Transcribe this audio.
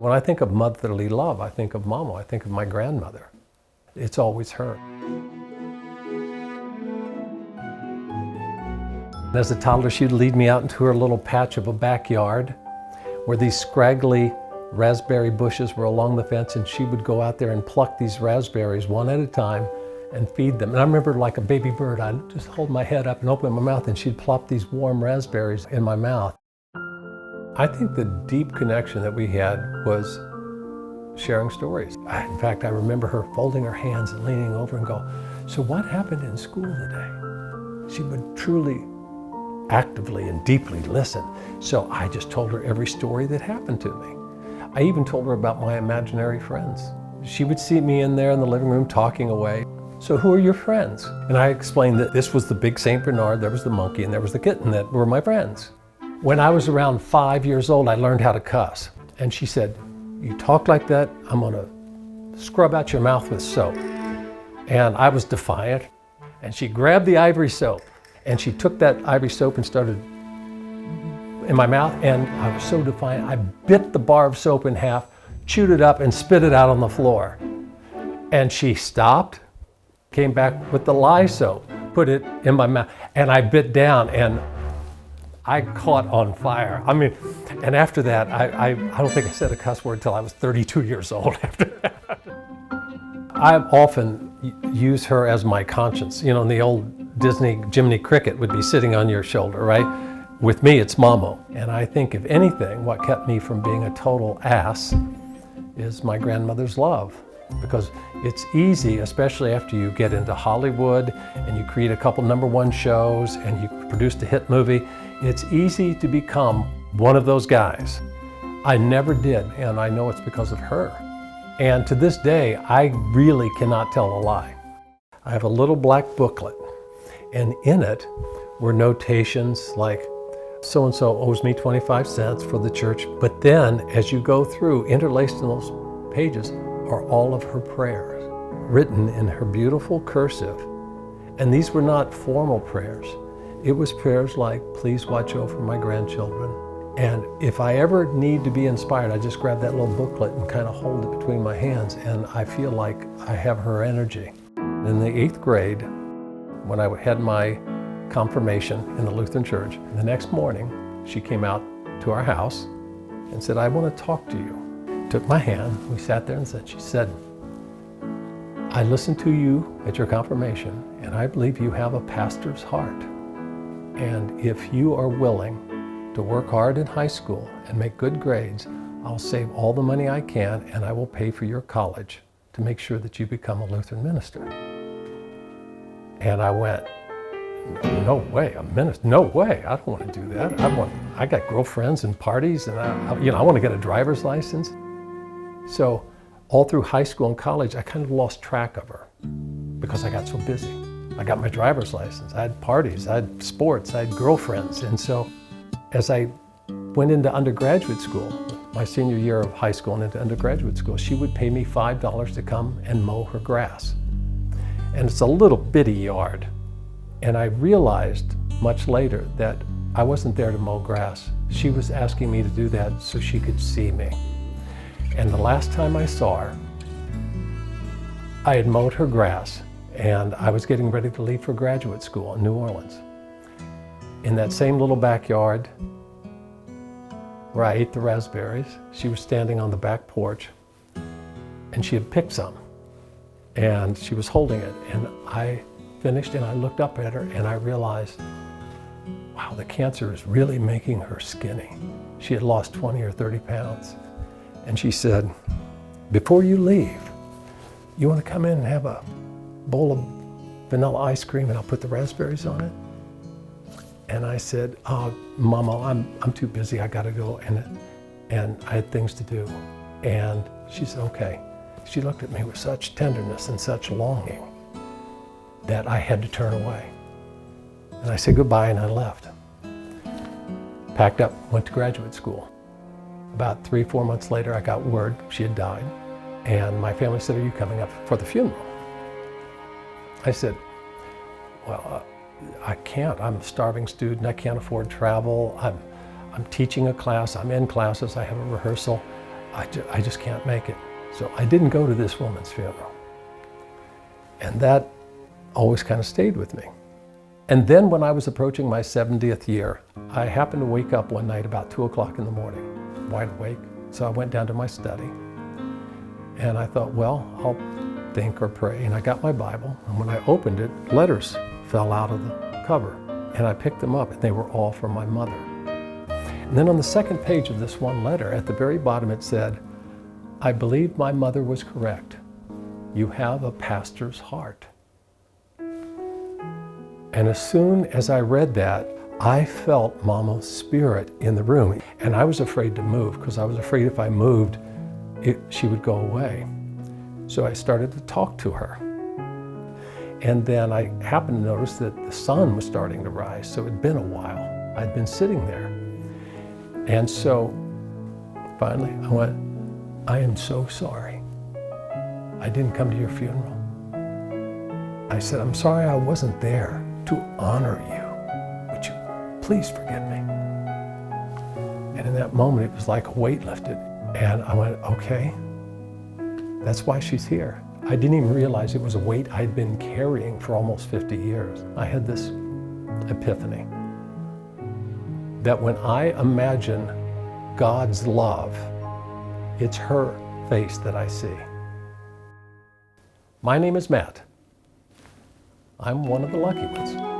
When I think of motherly love, I think of Mama, I think of my grandmother. It's always her. As a toddler, she'd lead me out into her little patch of a backyard where these scraggly raspberry bushes were along the fence, and she would go out there and pluck these raspberries one at a time and feed them. And I remember, like a baby bird, I'd just hold my head up and open my mouth, and she'd plop these warm raspberries in my mouth. I think the deep connection that we had was sharing stories. In fact, I remember her folding her hands and leaning over and go, "So what happened in school today?" She would truly, actively and deeply listen. So I just told her every story that happened to me. I even told her about my imaginary friends. She would see me in there in the living room talking away. "So who are your friends?" And I explained that this was the big St. Bernard, there was the monkey, and there was the kitten that were my friends. When I was around 5 years old, I learned how to cuss. And she said, "You talk like that, I'm gonna scrub out your mouth with soap." And I was defiant. And she grabbed the ivory soap, and she took that ivory soap and started in my mouth, and I was so defiant, I bit the bar of soap in half, chewed it up, and spit it out on the floor. And she stopped, came back with the lye soap, put it in my mouth, and I bit down, and I caught on fire. I mean, and after that, I don't think I said a cuss word until I was 32 years old after that. I often use her as my conscience. You know, in the old Disney, Jiminy Cricket would be sitting on your shoulder, right? With me, it's Momo. And I think, if anything, what kept me from being a total ass is my grandmother's love. Because it's easy, especially after you get into Hollywood and you create a couple #1 shows and you produced a hit movie, it's easy to become one of those guys. I never did, and I know it's because of her. And to this day, I really cannot tell a lie. I have a little black booklet, and in it were notations like, "So-and-so owes me 25 cents for the church." But then, as you go through, interlaced in those pages are all of her prayers, written in her beautiful cursive. And these were not formal prayers. It was prayers like, "Please watch over my grandchildren." And if I ever need to be inspired, I just grab that little booklet and kind of hold it between my hands, and I feel like I have her energy. In the 8th grade, when I had my confirmation in the Lutheran church, the next morning, she came out to our house and said, "I want to talk to you." Took my hand, we sat there and she said, "I listened to you at your confirmation, and I believe you have a pastor's heart. And if you are willing to work hard in high school and make good grades, I'll save all the money I can, and I will pay for your college to make sure that you become a Lutheran minister." And I went, "No way, a minister? No way, I don't want to do that. I got girlfriends and parties, and I want to get a driver's license." So all through high school and college, I kind of lost track of her because I got so busy. I got my driver's license, I had parties, I had sports, I had girlfriends. And so as I went into undergraduate school, my senior year of high school and into undergraduate school, she would pay me $5 to come and mow her grass. And it's a little bitty yard. And I realized much later that I wasn't there to mow grass. She was asking me to do that so she could see me. And the last time I saw her, I had mowed her grass, and I was getting ready to leave for graduate school in New Orleans. In that same little backyard where I ate the raspberries, she was standing on the back porch, and she had picked some, and she was holding it. And I finished, and I looked up at her, and I realized, wow, the cancer is really making her skinny. She had lost 20 or 30 pounds. And she said, "Before you leave, you want to come in and have a bowl of vanilla ice cream, and I'll put the raspberries on it?" And I said, "Oh, Mama, I'm too busy. I got to go, and I had things to do." And she said, "Okay." She looked at me with such tenderness and such longing that I had to turn away. And I said goodbye, and I left. Packed up, went to graduate school. About 3 or 4 months later, I got word she had died. And my family said, "Are you coming up for the funeral?" I said, "Well, I can't. I'm a starving student. I can't afford travel. I'm teaching a class. I'm in classes. I have a rehearsal. I just can't make it. So I didn't go to this woman's funeral. And that always kind of stayed with me. And then when I was approaching my 70th year, I happened to wake up one night about 2 o'clock in the morning, wide awake. So I went down to my study and I thought, well, I'll think or pray. And I got my Bible, and when I opened it, letters fell out of the cover. And I picked them up, and they were all from my mother. And then on the second page of this one letter, at the very bottom it said, I believe my mother was correct. You have a pastor's heart. And as soon as I read that, I felt Mama's spirit in the room. And I was afraid to move, because I was afraid if I moved, she would go away. So I started to talk to her. And then I happened to notice that the sun was starting to rise. So it'd been a while. I'd been sitting there. And so finally I went, I am so sorry. I didn't come to your funeral. I said, I'm sorry I wasn't there to honor you. Would you please forgive me? And in that moment, it was like a weight lifted. And I went, okay, that's why she's here. I didn't even realize it was a weight I'd been carrying for almost 50 years. I had this epiphany that when I imagine God's love, it's her face that I see. My name is Matt. I'm one of the lucky ones.